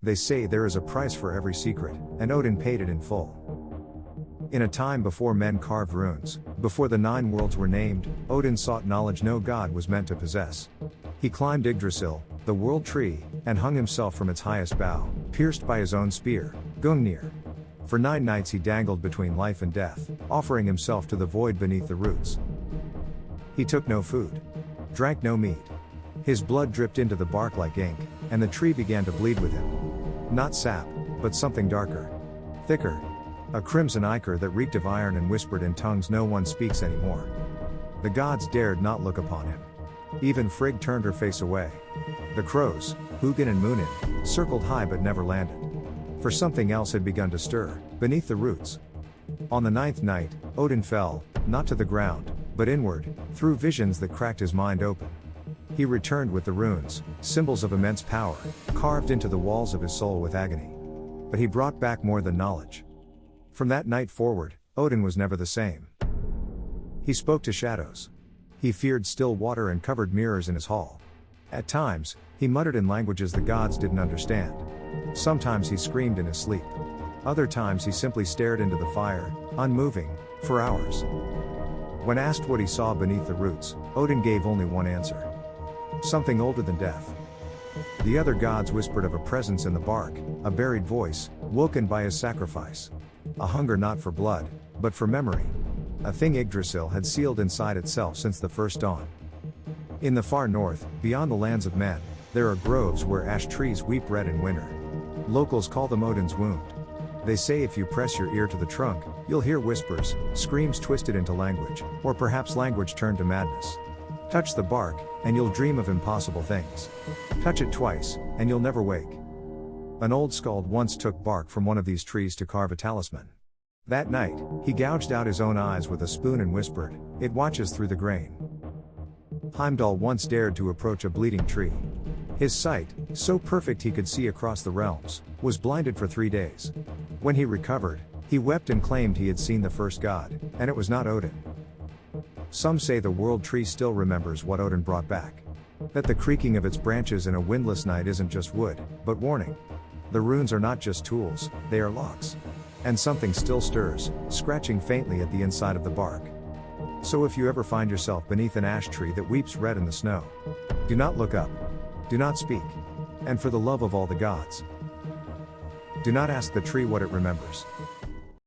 They say there is a price for every secret, and Odin paid it in full. In a time before men carved runes, before the 9 worlds were named, Odin sought knowledge no god was meant to possess. He climbed Yggdrasil, the world tree, and hung himself from its highest bough, pierced by his own spear, Gungnir. For 9 nights he dangled between life and death, offering himself to the void beneath the roots. He took no food, drank no meat. His blood dripped into the bark like ink, and the tree began to bleed with him. Not sap, but something darker, thicker. A crimson ichor that reeked of iron and whispered in tongues no one speaks anymore. The gods dared not look upon him. Even Frigg turned her face away. The crows, Hugin and Munin, circled high but never landed. For something else had begun to stir, beneath the roots. On the 9th night, Odin fell, not to the ground, but inward, through visions that cracked his mind open. He returned with the runes, symbols of immense power, carved into the walls of his soul with agony. But he brought back more than knowledge. From that night forward, Odin was never the same. He spoke to shadows. He feared still water and covered mirrors in his hall. At times, he muttered in languages the gods didn't understand. Sometimes he screamed in his sleep. Other times he simply stared into the fire, unmoving, for hours. When asked what he saw beneath the roots, Odin gave only one answer. Something older than death. The other gods whispered of a presence in the bark, a buried voice, woken by his sacrifice. A hunger not for blood, but for memory. A thing Yggdrasil had sealed inside itself since the first dawn. In the far north, beyond the lands of men, there are groves where ash trees weep red in winter. Locals call them Odin's wound. They say if you press your ear to the trunk, you'll hear whispers, screams twisted into language, or perhaps language turned to madness. Touch the bark, and you'll dream of impossible things. Touch it twice, and you'll never wake. An old skald once took bark from one of these trees to carve a talisman. That night, he gouged out his own eyes with a spoon and whispered, "It watches through the grain." Heimdall once dared to approach a bleeding tree. His sight, so perfect he could see across the realms, was blinded for 3 days. When he recovered, he wept and claimed he had seen the first god, and it was not Odin. Some say the world tree still remembers what Odin brought back. That the creaking of its branches in a windless night isn't just wood, but warning. The runes are not just tools, they are locks. And something still stirs, scratching faintly at the inside of the bark. So if you ever find yourself beneath an ash tree that weeps red in the snow, do not look up. Do not speak. And for the love of all the gods, do not ask the tree what it remembers.